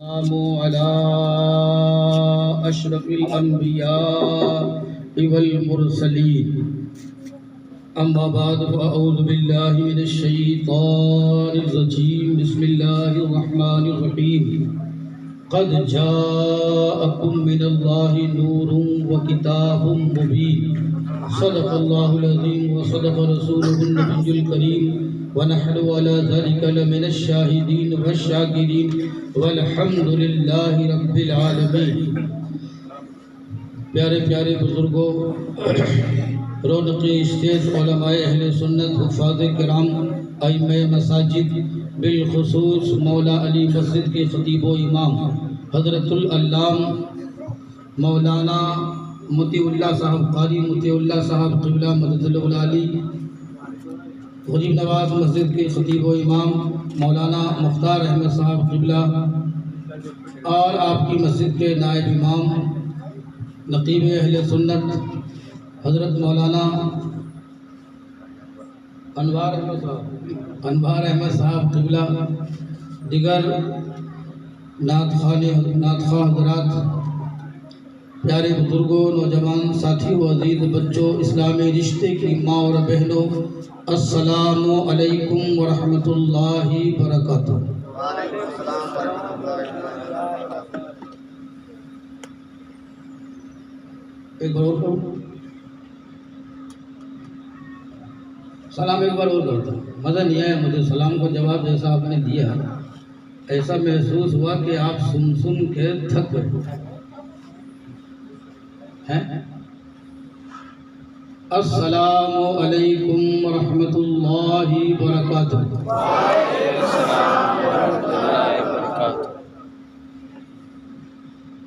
السلام على أشرف الأنبياء والمرسلين أما بعد فأعوذ بالله من الشيطان الرجيم بسم الله الرحمن الرحيم قد جاءكم من الله نور وكتاب مبين صدق الله العظيم وصدق رسوله النبي الكريم ونحن على ذلك لمن الشاهدين والشاكرين والحمد لله رب العالمين۔ پیارے پیارے بزرگوں، رونق اسٹیج علماء اہل سنت، حفاظ کرام، ائمہ مساجد، بالخصوص مولا علی مسجد کے خطیب و امام حضرت العلام مولانا مطیع اللہ صاحب قاری مطیع اللہ صاحب قبلہ مدد العلی، غریب نواز مسجد کے خطیب و امام مولانا مختار احمد صاحب قبلہ، اور آپ کی مسجد کے نائب امام نقیب اہل سنت حضرت مولانا انوار احمد صاحب قبلہ، دیگر نعت خواہ حضرات، پیارے بزرگوں، نوجوان ساتھیوں، عزیز بچوں، اسلامی رشتے کی ماں اور بہنوں، السلام علیکم ورحمۃ اللہ وبرکاتہ۔ ایک بار اور کروں، سلام ایک بار اور کرتا ہوں۔ مزہ نہیں آیا مجھے سلام کو جواب جیسا آپ نے دیا، ایسا محسوس ہوا کہ آپ سن کے تھک گئے ہیں۔ السلام علیکم ورحمۃ اللہ وبرکاتہ۔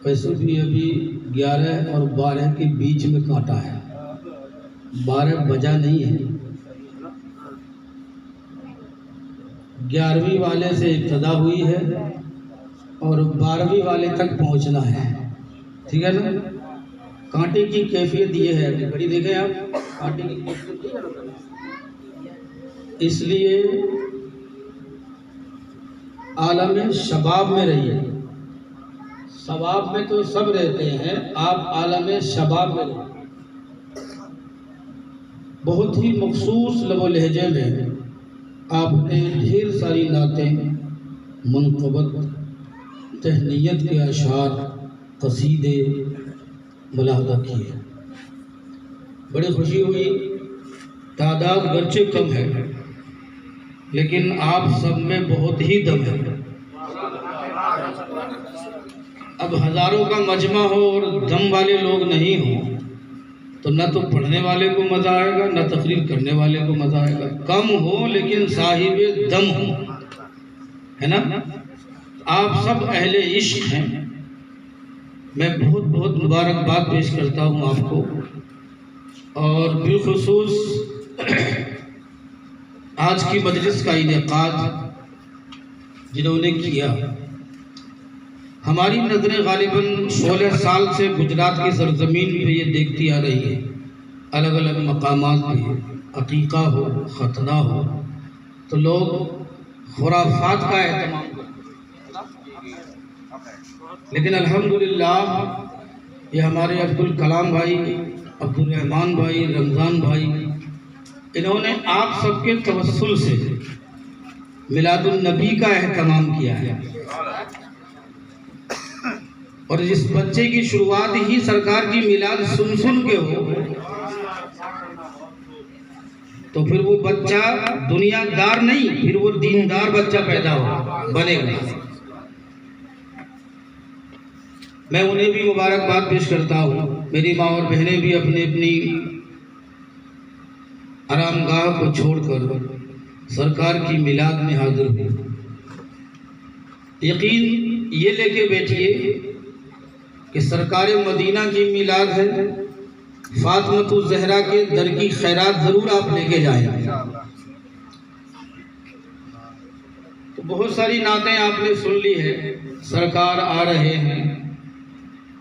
ویسے بھی ابھی 11 اور 12 کے بیچ میں کانٹا ہے، 12 بجا نہیں ہے، 11ویں والے سے ابتدا ہوئی ہے اور 12ویں والے تک پہنچنا ہے، ٹھیک ہے نا؟ کانٹے کی کیفیت یہ ہے، گھڑی دیکھیں آپ، کانٹے کی کیفیت یہ ہے، اس لیے عالم شباب میں رہیے۔ ثواب میں تو سب رہتے ہیں، آپ عالم شباب میں رہیے۔ بہت ہی مخصوص لب و لہجے میں آپ نے ڈھیر ساری نعتیں، منقبت، تہنیت کے اشعار، قصیدے ملاحظہ کیے۔ بڑی خوشی ہوئی، تعداد گرچہ کم ہے لیکن آپ سب میں بہت ہی دم ہے۔ اب ہزاروں کا مجمع ہو اور دم والے لوگ نہیں ہوں تو نہ تو پڑھنے والے کو مزہ آئے گا نہ تقریر کرنے والے کو مزہ آئے گا۔ کم ہو لیکن صاحب دم ہو، ہے نا؟ آپ سب اہل عشق ہیں، میں بہت بہت مبارکباد پیش کرتا ہوں آپ کو، اور بالخصوص آج کی مجلس کا انعقاد جنہوں نے کیا۔ ہماری نظریں غالباً 16 سال سے گجرات کی سرزمین پہ یہ دیکھتی آ رہی ہے، الگ الگ مقامات پہ عقیقہ ہو، ختنہ ہو تو لوگ خرافات کا اہتمام کرتے ہیں، لیکن الحمدللہ یہ ہمارے عبدالکلام بھائی، عبدالرحمن بھائی، رمضان بھائی، انہوں نے آپ سب کے توسل سے میلاد النبی کا اہتمام کیا ہے، اور جس بچے کی شروعات ہی سرکار کی میلاد سن کے ہو تو پھر وہ بچہ دنیا دار نہیں، پھر وہ دیندار بچہ پیدا بنے گا۔ میں انہیں بھی مبارکباد پیش کرتا ہوں، میری ماں اور بہنیں بھی اپنی اپنی آرام گاہ کو چھوڑ کر سرکار کی میلاد میں حاضر ہوئے۔ یقین یہ لے کے بیٹھیے کہ سرکار مدینہ کی میلاد ہے، فاطمۃ الزہرا کے در کی خیرات ضرور آپ لے کے جائیں۔ تو بہت ساری نعتیں آپ نے سن لی ہے، سرکار آ رہے ہیں،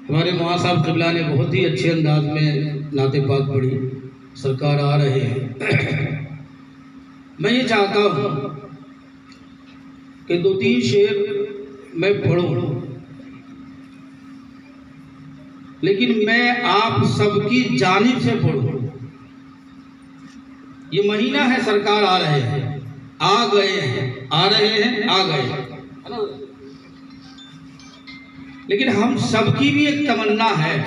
ہمارے ماں صاحب قبلہ نے بہت ہی اچھے انداز میں نعت پاک پڑھی، سرکار آ رہے ہیں۔ میں یہ چاہتا ہوں کہ 2-3 شعر میں پڑھوں، لیکن میں آپ سب کی جانب سے پڑھوں۔ یہ مہینہ ہے، سرکار آ رہے ہیں، آ گئے ہیں، آ رہے ہیں، آ گئے ہیں، لیکن ہم سب کی بھی ایک تمنا ہے۔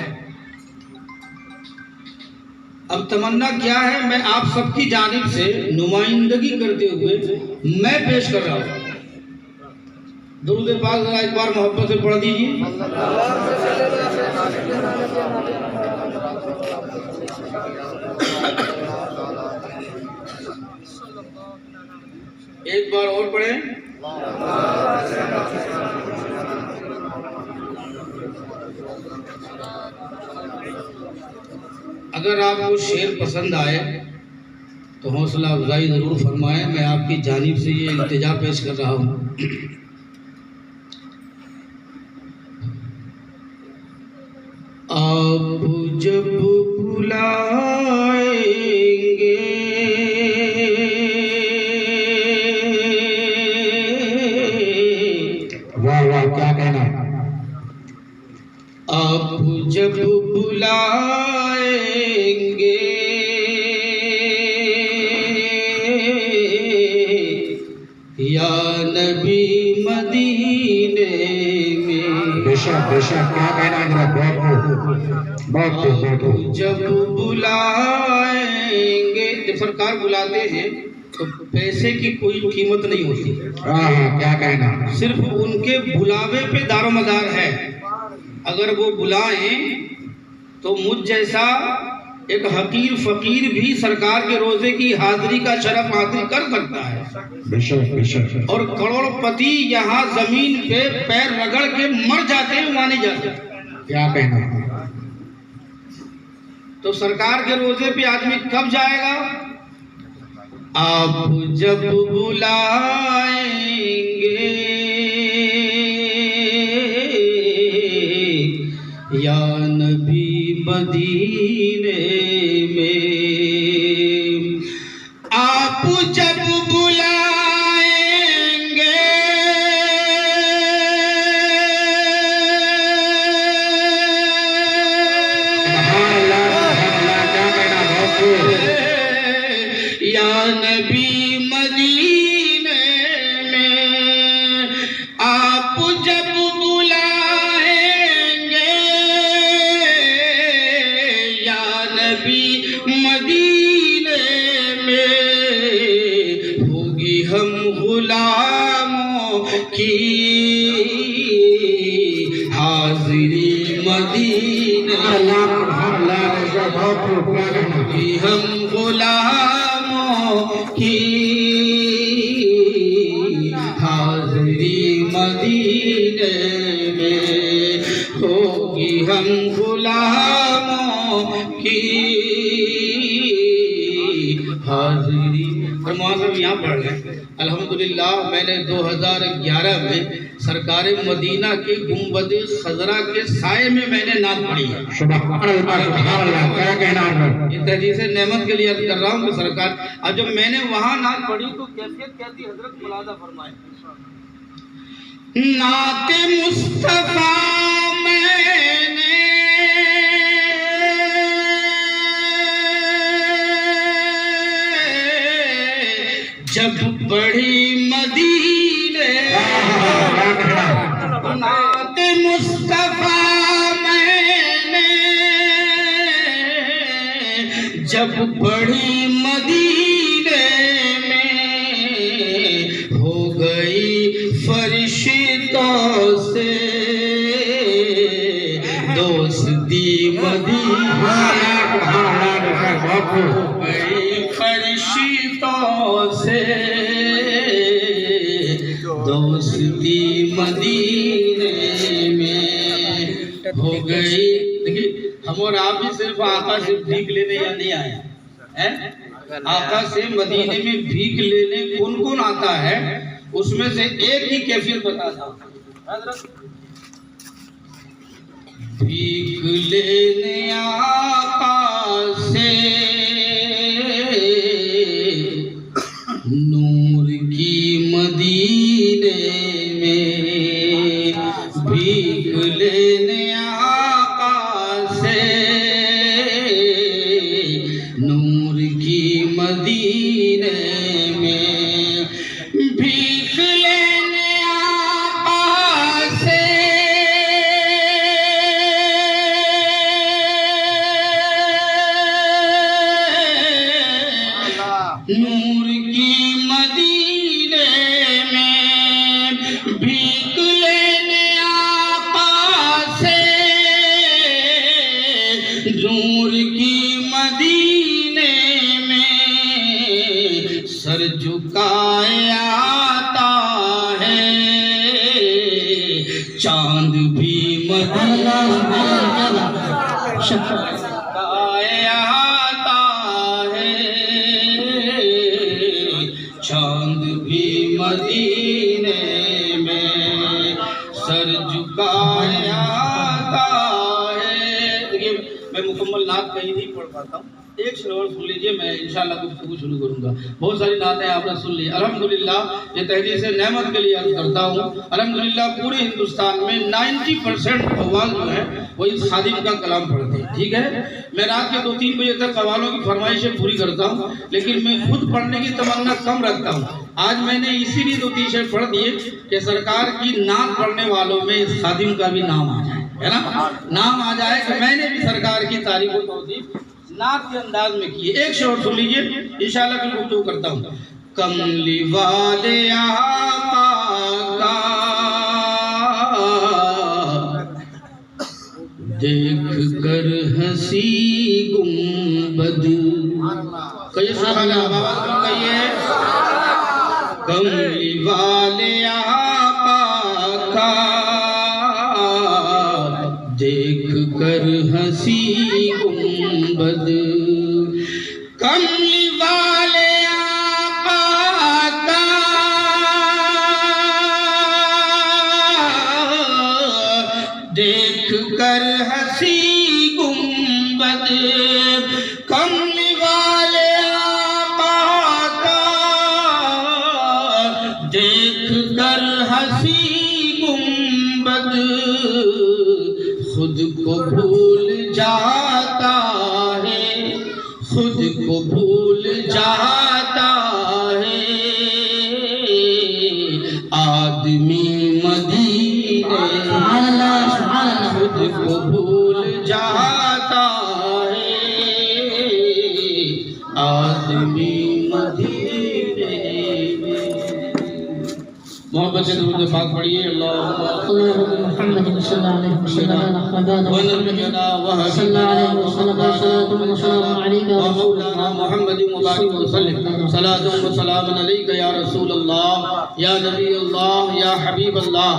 اب تمنا کیا ہے؟ میں آپ سب کی جانب سے نمائندگی کرتے ہوئے میں پیش کر رہا ہوں۔ درود پاک ذرا ایک بار محبت سے پڑھ دیجیے۔ ایک بار اور پڑھیں۔ اگر آپ کو شعر پسند آئے تو حوصلہ افزائی ضرور فرمائیں، میں آپ کی جانب سے یہ التجا پیش کر رہا ہوں۔ آپ جب بلائیں گے واہ واہ کیا کہنا، آپ جب بلائیں گے یا نبی مدینے میں، بے شک کیا کہنا جناب، بہت آپ جب بلائیں گے، جب سرکار بلاتے ہیں تو پیسے کی کوئی قیمت نہیں ہوتی، ہاں کیا کہنا، صرف ان کے بلاوے پہ دار و مدار ہے۔ اگر وہ بلائیں تو مجھ جیسا ایک حقیر فقیر بھی سرکار کے روزے کی حاضری کا شرف حاصل کر سکتا ہے، بے شک اور کروڑ پتی یہاں زمین پہ پیر رگڑ کے مر جاتے ہیں، وہاں نہیں جاتے۔ کیا کہنا، تو سرکار کے روزے پہ آدمی کب جائے گا؟ آپ جب بلائیں گے یا نبی مدینے میں، آپ جب بلائیں گے یا نبی مدینے میں، آپ جب بلائیں گے یا نبی مدینے میں، ہوگی ہم غلاموں کی حاضری مدینے، ہوگی ہم غلاموں کی حاضری مدینے میں، ہوگی ہم غلاموں کی حاضری۔ اور معاذ یہاں پڑھ رہے ہیں الحمدللہ، میں نے 2011 میں سرکار مدینہ کے گنبد خضرا کے سائے میں نے نعت پڑھی ہے۔ اس حدیث نعمت کے لیے عرض کر رہا ہوں کہ سرکار، اب جب میں نے وہاں نعت پڑھی تو کیفیت کیا تھی حضرت ملاحظہ فرمائیں۔ نعت مصطفیٰ میں نے جب پڑھی مدینے، نعت مصطفیٰ میں نے جب پڑھی مدینے میں، ہو گئی فرشتوں سے دوستی مدینے، ہو گئی فرشتوں سے دوستی مدینے میں، ہو گئی۔ دیکھیے ہم اور آپ بھی صرف آقا سے بھیک لینے یا نہیں آئے ہیں، آقا سے مدینے میں بھیک لینے کون کون آتا ہے، اس میں سے ایک ہی کیفیت بتاتا ہوں۔ بھیک لینے آقا سے نور کی مدینے میں، بھیک لینے آقا سے نور کی مدینے میں، بھیک لینے آقا سے نور کی مدینے میں، بھیک لینے آقا سے نور کی مدینے میں، سر جھکائے آتا ہے چاند بھی مدینے میں، جھکائے آتا ہے چاند بھی مدینے میں، سر جھکائے آتا ہے۔ دیکھیے میں مکمل نعت کہیں نہیں پڑھ پاتا ہوں، ایک شعر سن لیجئے، میں انشاءاللہ گفتگو شروع کروں گا۔ بہت ساری نعتیں آپ نے سن لی، الحمدللہ یہ تحدیث نعمت کے لیے عرض کرتا ہوں۔ الحمدللہ پورے ہندوستان میں 90% قوال جو ہے وہ اس خادم کا کلام پڑھتے ہیں، ٹھیک ہے۔ میں رات کے 2-3 بجے تک قوالوں کی فرمائشیں پوری کرتا ہوں، لیکن میں خود پڑھنے کی تمنا کم رکھتا ہوں۔ آج میں نے اسی لیے 2-3 شعر پڑھ دیے کہ سرکار کی نعت پڑھنے والوں میں اس خادم کا بھی نام آ جائے، ہے نا، نام آ جائے کہ میں نے بھی سرکار کی تعریف و توصیف نعت کے انداز میں کی ہے۔ ایک شعر سن لیجئے، انشاءاللہ پھر گفتگو کرتا ہوں۔ کملی والے آقا کا دیکھ کر ہنسی گنبد، کہیے سبحان اللہ، آواز میں کہیے، کملی والے آقا کا دیکھ کر ہنسی گنبد، کملی والے آقا کا دیکھ کر ہنسی گنبد، کملی والے آقا کا دیکھ کر ہنسی گنبد، خود کو بھول جاتا ہے، خود کو بھول جاتا ہے آدمی مدینے، خود کو بھول جاتا ہے آدمی مدینے میں۔ محبت سے درود پاک پڑھیے، اللہم محمد صلی اللہ علیہ وسلم صلی اللہ علیہ وسلم محمد مبارک وسلم صلاۃ و سلام علیک یا رسول اللہ، یا نبی اللہ، یا حبیب اللہ۔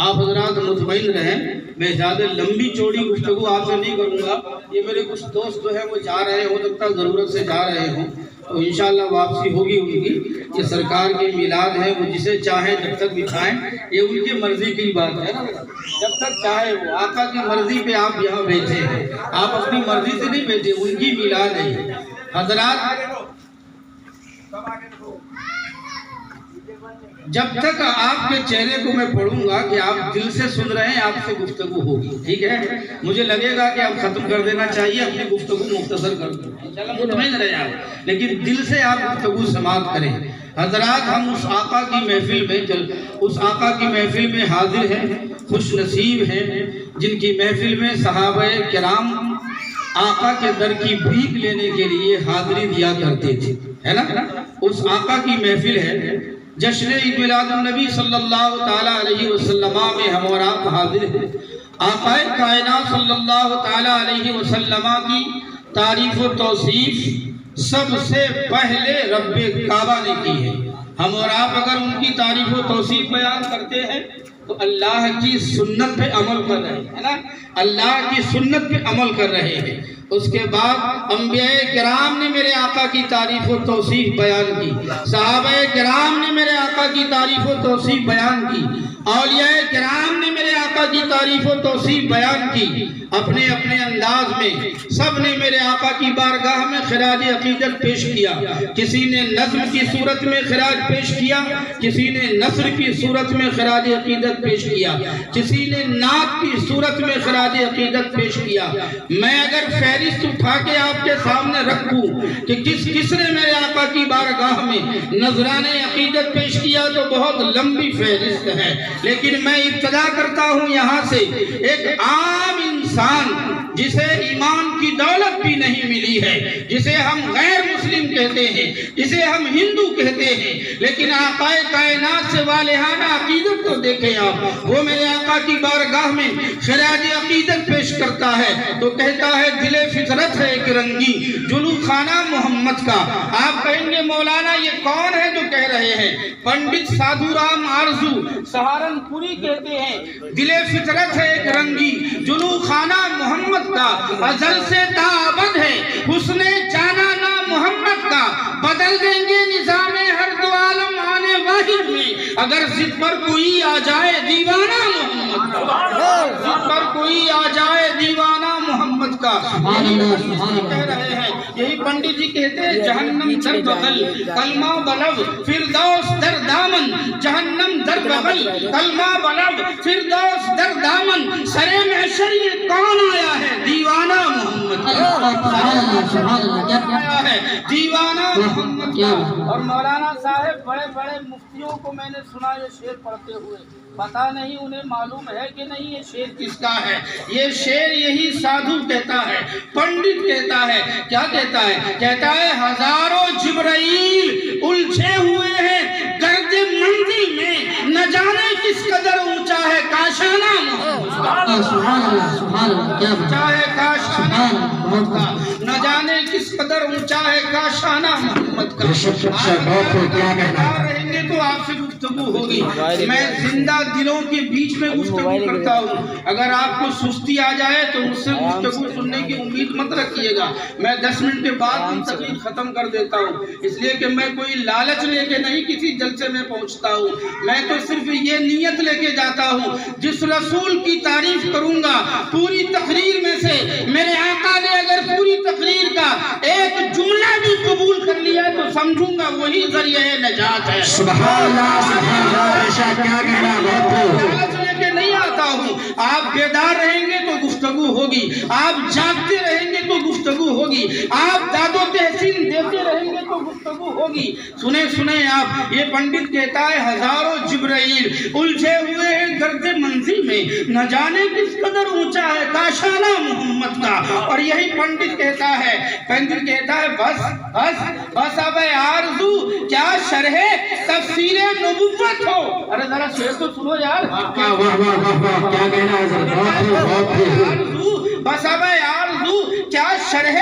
آپ حضرات مطمئن رہیں، میں زیادہ لمبی چوڑی گفتگو آپ سے نہیں کروں گا۔ یہ میرے کچھ دوست جو ہیں وہ جا رہے، ہو سکتا ہے ضرورت سے جا رہے ہوں، تو انشاءاللہ واپسی ہوگی ان کی۔ یہ سرکار کے میلاد ہے، وہ جسے چاہیں جب تک بٹھائیں، یہ ان کی مرضی کی بات ہے نا، جب تک چاہے وہ آقا کی مرضی پہ آپ یہاں بیٹھے ہیں، آپ اپنی مرضی سے نہیں بیٹھے، ان کی میلاد ہے۔ حضرات جب تک آپ کے چہرے کو میں پڑھوں گا کہ آپ دل سے سن رہے ہیں، آپ سے گفتگو ہوگی، ٹھیک ہے۔ مجھے لگے گا کہ آپ ختم کر دینا چاہیے، اپنی گفتگو مختصر کر دیں، انشاءاللہ مطمئن رہیں آپ، لیکن دل سے آپ گفتگو سماعت کریں۔ حضرات ہم اس آقا کی محفل میں اس آقا کی محفل میں حاضر ہیں، خوش نصیب ہیں جن کی محفل میں صحابہ کرام آقا کے در کی بھیک لینے کے لیے حاضری دیا کرتے تھے، ہے نا۔ اس آقا کی محفل ہے، جشن عید میلاد النبی صلی اللہ تعالیٰ علیہ وسلم میں ہم اور آپ حاضر ہیں۔ آقا کائنات صلی اللہ تعالیٰ علیہ وسلم کی تعریف و توصیف سب سے پہلے رب کعبہ نے کی ہے۔ ہم اور آپ اگر ان کی تعریف و توصیف بیان کرتے ہیں تو اللہ کی سنت پہ عمل کر رہے ہیں نا، اللہ کی سنت پہ عمل کر رہے ہیں۔ اس کے بعد انبیاء کرام نے میرے آقا کی تعریف و توصیف بیان کی، صحابہ کرام نے میرے آقا کی تعریف و توصیف بیان کی، اولیاء کرام نے میرے آقا کی تعریف و توصیف بیان کی، اپنے اپنے انداز میں سب نے میرے آقا کی بارگاہ میں خراج عقیدت پیش کیا۔ کسی نے نظم کی صورت میں خراج پیش کیا، کسی نے نثر کی صورت میں خراج عقیدت پیش کیا، کسی نے نعت کی صورت میں خراج عقیدت پیش کیا۔ میں اگر فہرست اٹھا کے آپ کے سامنے رکھوں کہ کس نے میرے آقا کی بارگاہ میں نذران عقیدت پیش کیا تو بہت لمبی فہرست ہے، لیکن میں ابتدا کرتا ہوں یہاں سے۔ ایک عام انسان جسے ایمان کی دولت بھی نہیں ملی ہے، جسے ہم غیر مسلم کہتے ہیں، جسے ہم ہندو کہتے ہیں، لیکن آقا کائنات سے والہانہ عقیدت کو دیکھیں آپ، وہ میرے آقا کی بارگاہ میں خراج عقیدت پیش کرتا ہے تو کہتا ہے دل فطرت ہے ایک رنگی جلو خانہ محمد کا۔ آپ کہیں گے مولانا یہ کون ہے جو کہہ رہے ہیں؟ پنڈت سادھو رام آرزو سہارنپوری کہتے ہیں دل فطرت ہے ایک رنگی جلو خانہ محمد کا، ازل سے تا ابد ہے حسن جانا نا محمد کا، بدل دیں گے نظام ہر دو عالم آنے واحد میں اگر ضد پر کوئی آ جائے دیوانہ محمد کا، ضد پر کوئی آ جائے دیوانہ محمد کا۔ کہہ رہے ہیں یہی پنڈت جی کہتے ہیں جہنم در بغل کلمہ بلغ فردوس در دامن، جہنم در بغل کلمہ بلغ فردوس در دامن، سرے محشر یہ کون آیا ہے دیوانہ محمد آیا ہے دیوانہ محمد کا۔ اور مولانا صاحب بڑے بڑے مفتیوں کو میں نے سنا یہ شعر پڑھتے ہوئے، پتہ نہیں انہیں معلوم ہے کہ نہیں یہ شعر کس کا ہے۔ یہ شعر یہی سادھو کہتا ہے، پنڈت کہتا ہے، کیا کہتا ہے؟ کہتا ہے ہزاروں جبرائیل الجھے ہوئے ہیں گرد منزل میں، نہ جانے کس قدر اونچا ہے کاشانہ محمد کا، اونچا ہے کاشانہ محمد کا، نہ جانے کس قدر اونچا ہے کاشانہ محمد کا۔ آپ رہیں گے تو آپ سے گفتگو ہوگی، میں زندہ دلوں کے بیچ میں گفتگو کرتا ہوں، اگر آپ کو سستی آ جائے تو مجھ سے گفتگو سننے کی امید مت رکھیے گا، میں 10 منٹ کے بعد ہم تقریر ختم کر دیتا ہوں، اس لیے کہ میں کوئی لالچ لے کے نہیں کسی جلسے میں پہنچتا ہوں، میں تو صرف یہ نیت لے کے جاتا ہوں جس رسول کی تعریف کروں گا پوری تقریر میں سے میرے آقا نے اگر پوری تقریر کا ایک جملہ بھی قبول کر لیا تو سمجھوں گا وہی ذریعہ نجات ہے۔ سبحان اللہ سبحان اللہ، کیا کہنا لالچ لے کے نہیں آتا ہوں، آپ بیدار رہیں گے تو گفتگو ہوگی، آپ جاگتے رہیں گے تو گفتگو ہوگی، آپ داد و تحسین دیتے رہیں گے تو گفتگو ہوگی۔ سنیں آپ، یہ پنڈت کہتا ہے ہزاروں جبرائیل الجھے ہوئے ہیں گرد منزل میں، نہ جانے کس قدر اونچا ہے کاشانہ محمد کا۔ اور یہی پنڈت کہتا ہے بس بس بس اب آرزو کیا شرح تفسیر نبوت ہو۔ ارے ذرا شعر تو سنو یار، واہ واہ واہ واہ، کیا کہنا ہے؟ بس اب آرزو کیا شرح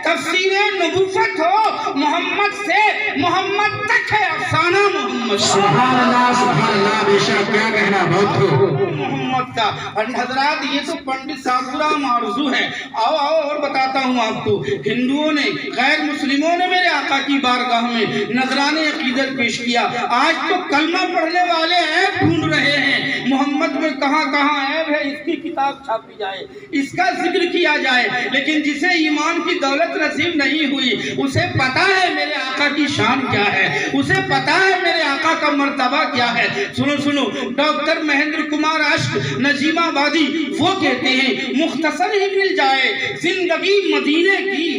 تفسیر نبوت ہو، محمد سے محمد تک ہے افسانہ محمد۔ سبحان اللہ بے شک، کیا کہنا محمد کا۔ حضرات یہ تو پنڈت سادھو رام آرزو ہے۔ آؤ اور بتاتا ہوں آپ کو، ہندوؤں نے غیر مسلموں نے میرے آقا کی بارگاہ میں نذران عقیدت پیش کیا، آج تو کلمہ پڑھنے والے عیب ڈھونڈ رہے ہیں، محمد میں کہاں کہاں عیب ہے اس کی کتاب چھاپی جائے، اس کا ذکر کیا جائے، لیکن جسے ایمان کی دولت نصیب نہیں ہوئی اسے پتا ہے میرے آقا کی شان کیا ہے، اسے پتا ہے میرے آقا کا مرتبہ کیا ہے۔ سنو ڈاکٹر مہندر کمار اشک نجیم آبادی وہ کہتے ہیں مختصر ہی مل جائے زندگی مدینے کی،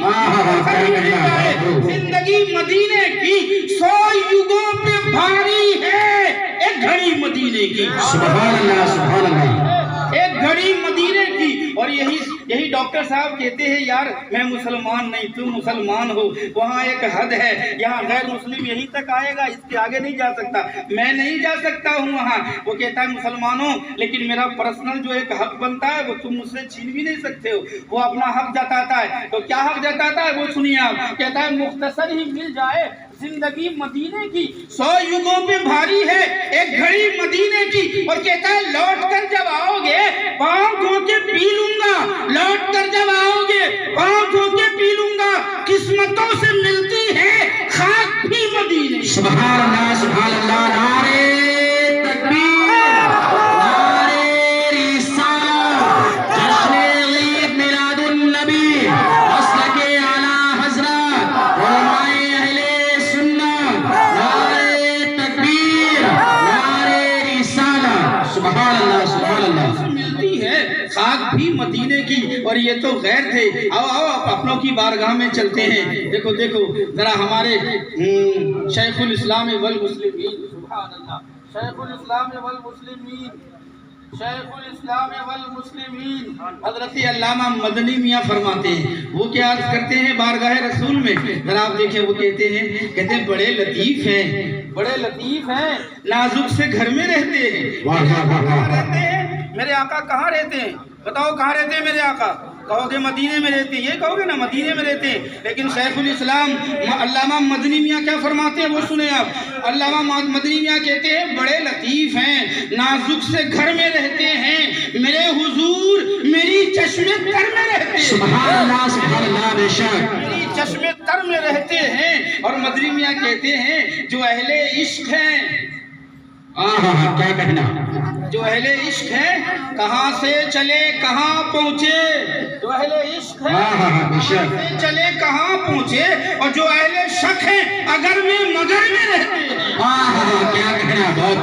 زندگی مدینے کی 100 یگوں پہ بھاری ہے ایک گھڑی مدینے کی، سبحان اللہ سبحان اللہ، ایک گھڑی مدینے کی۔ اور یہی ڈاکٹر صاحب کہتے ہیں یار میں مسلمان نہیں تم مسلمان ہو، وہاں ایک حد ہے، یہاں غیر مسلم یہیں تک آئے گا، اس کے آگے نہیں جا سکتا، میں نہیں جا سکتا ہوں وہاں۔ وہ کہتا ہے مسلمانوں لیکن میرا پرسنل جو ایک حق بنتا ہے وہ تم مجھ سے چھین بھی نہیں سکتے ہو، وہ اپنا حق جتاتا ہے، تو کیا حق جتاتا ہے وہ سنیے آپ، کہتا ہے مختصر ہی مل جائے زندگی مدینے کی 100 یگوں پہ بھاری ہے ایک گھڑی مدینے کی، اور کہتا ہے لوٹ کر جب آؤ گے پاؤں دھو کے پی لوں گا، لوٹ کر جب آؤ گے پاؤں دھو سبحان اللہ سبحان اللہ نعرہ تکبیر نعرہ رسالت جشن عید میلاد النبی مسلک اعلیٰ حضرت علماء اہل سنت نعرہ تکبیر نعرہ رسالت سبحان اللہ سبحان اللہ ملتی ہے خاک بھی مدینے کی اور یہ تو غیر تھے آؤ آؤ اپنوں کی بارگاہ میں چلتے ہیں دیکھو دیکھو ذرا ہمارے شیخ الاسلام والمسلمین سبحان اللہ شیخ الاسلام والمسلمین شیخ الاسلام والمسلمین حضرت علامہ مدنی میاں فرماتے ہیں وہ کیا عرض کرتے ہیں بارگاہ رسول میں ذرا آپ دیکھیں وہ کہتے ہیں بڑے لطیف ہیں نازک سے گھر میں رہتے ہیں کہاں رہتے ہیں میرے آقا کہاں رہتے ہیں بتاؤ کہاں رہتے ہیں میرے آقا کہو گے مدینے میں رہتے ہیں یہ کہو گے نا مدینے میں رہتے ہیں لیکن شیخ الاسلام علامہ مدنی میاں کیا فرماتے ہیں وہ سنیں آپ علامہ مدنی میاں کہتے ہیں بڑے لطیف ہیں نازک سے گھر میں رہتے ہیں میرے حضور میری چشم تر میں رہتے ہیں سبحان اللہ بے شک میری چشم تر میں رہتے ہیں اور مدنی میاں کہتے ہیں جو اہل عشق ہیں کیا کہنا جو اہل عشق ہے کہاں سے چلے کہاں پہنچے جو اہل عشق ہے کہاں سے چلے کہاں پہنچے اور جو اہل شک ہے اگر میں مگر میں رہتے ہیں کیا کہنا بہت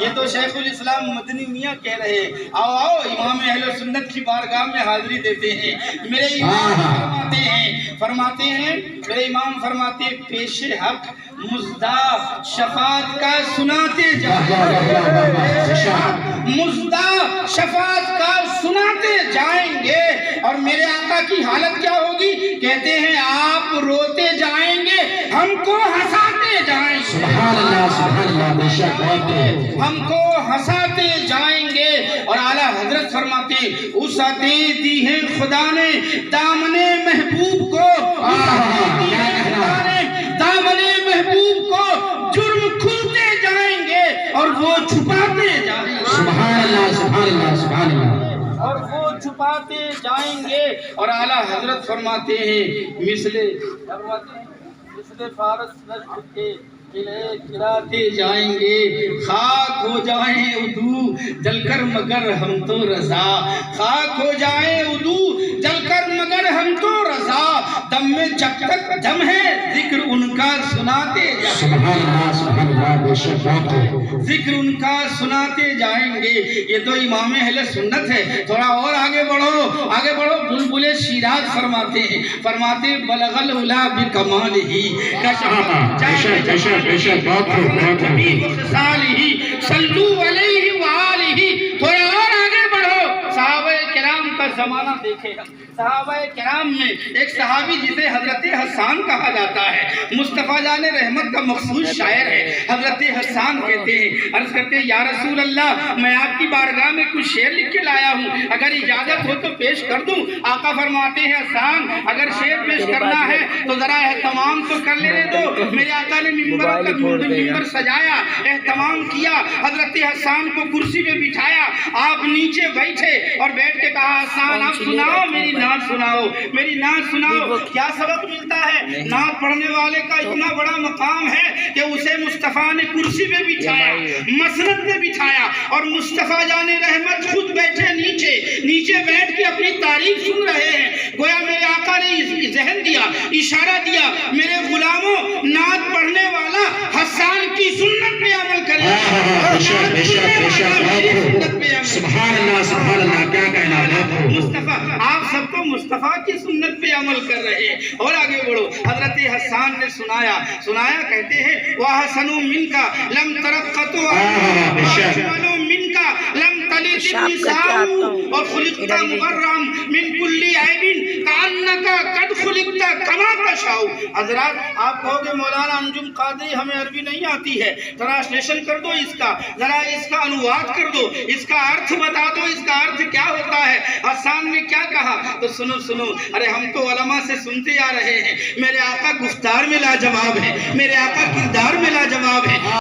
یہ تو شیخ الاسلام مدنی میاں کہہ رہے ہیں آؤ آؤ امام اہل سنت کی بارگاہ میں حاضری دیتے ہیں میرے امام فرماتے ہیں میرے امام فرماتے ہیں پیش حق مزدہ شفاعت کا سناتے مزدہ شفاعت کا سناتے جائیں گے اور میرے آقا کی حالت کیا ہوگی کہتے ہیں آپ روتے جائیں گے ہم کو ہنساتے جائیں گے سبحان اللہ بے شک ہم کو ہنساتے جائیں گے اور اعلیٰ حضرت فرماتے ہیں وسعتیں دی ہیں خدا نے دامن محبوب کو دامن محبوب کو جرم کھلتے جائیں گے اور وہ چھپاتے جائیں گے سبحان اللہ اور وہ چھپاتے جائیں گے اور اعلیٰ حضرت فرماتے ہیں مثل فارس نشر کے قلعے گراتے جائیں گے خاک ہو جائیں ادو جل کر مگر ہم تو رضا خاک ہو جائیں ادو جل کر مگر ہم تو رضا دم میں جب تک دم ہے ذکر ان کا سناتے ذکر ان کا سناتے جائیں گے یہ تو امام اہل سنت ہے تھوڑا اور آگے بڑھو بلبل شیراز فرماتے ہیں بلغ العلا بکمالہ صلو علیہ وآلہ تھوڑا اور آگے بڑھو صحابہ کرام کا زمانہ دیکھے صحابہ کرام میں ایک صحابی جسے حضرت حسان کہا جاتا ہے مصطفیٰ جان رحمت کا مخصوص شاعر ہے حضرت حسان کہتے ہیں عرض کرتے ہیں یا رسول اللہ میں آپ کی بارگاہ میں کچھ شعر لکھ کے لایا ہوں اگر اجازت ہو تو پیش کر دوں آقا فرماتے ہیں حسان اگر شعر پیش کرنا ہے تو ذرا اہتمام تو کر لینے دو میرے آقا نے ممبر سجایا اہتمام کیا حضرت حسان کو کرسی پہ بٹھایا آپ نیچے بیٹھے اور بیٹھ کے کہا حسان آپ سناؤ میری نعت سناؤ کیا سبق ملتا ہے نعت پڑھنے والے کا اتنا بڑا مقام ہے کہ اسے مصطفیٰ نے کرسی پہ بٹھایا مسند پہ بٹھایا اور مصطفیٰ جان رحمت خود بیٹھے نیچے بیٹھ کے اپنی تعریف سن رہے ہیں گویا میرے آقا نے ذہن دیا اشارہ دیا میرے غلاموں نعت پڑھنے والا حسان کی سنت پہ عمل کرے سبحان اللہ کیا کہنا مصطفیٰ آپ سب کو مصطفیٰ کی سنت پہ عمل کر رہے ہیں اور آگے بڑھو حضرت حسان نے سنایا کہتے ہیں وَحَسَنُ مِنْكَ لَمْ تَرَقَّتُ وَحَسَنُ مِنْكَ لَمْ تَلِدِ النِّسَاءُ وَخُلِقْتَ مُبَرًّا مِنْ كُلِّ عَيْبٍ كَأَنَّكَ قَدْ خُلِقْتَ كَمَا تَشَاءُ حضرات آپ کہو گے مولانا انجم قادری ہمیں عربی نہیں آتی ہے ٹرانسلیشن کر دو اس کا ذرا اس کا انواد کر دو اس کا ارتھ بتا دو اس کا ارتھ کیا ہوتا ہے حسان نے کیا کہا تو سنو ارے ہم تو علماء سے سنتے آ رہے ہیں میرے آقا گفتار میں لاجواب ہے میرے آقا کردار میں لاجواب ہے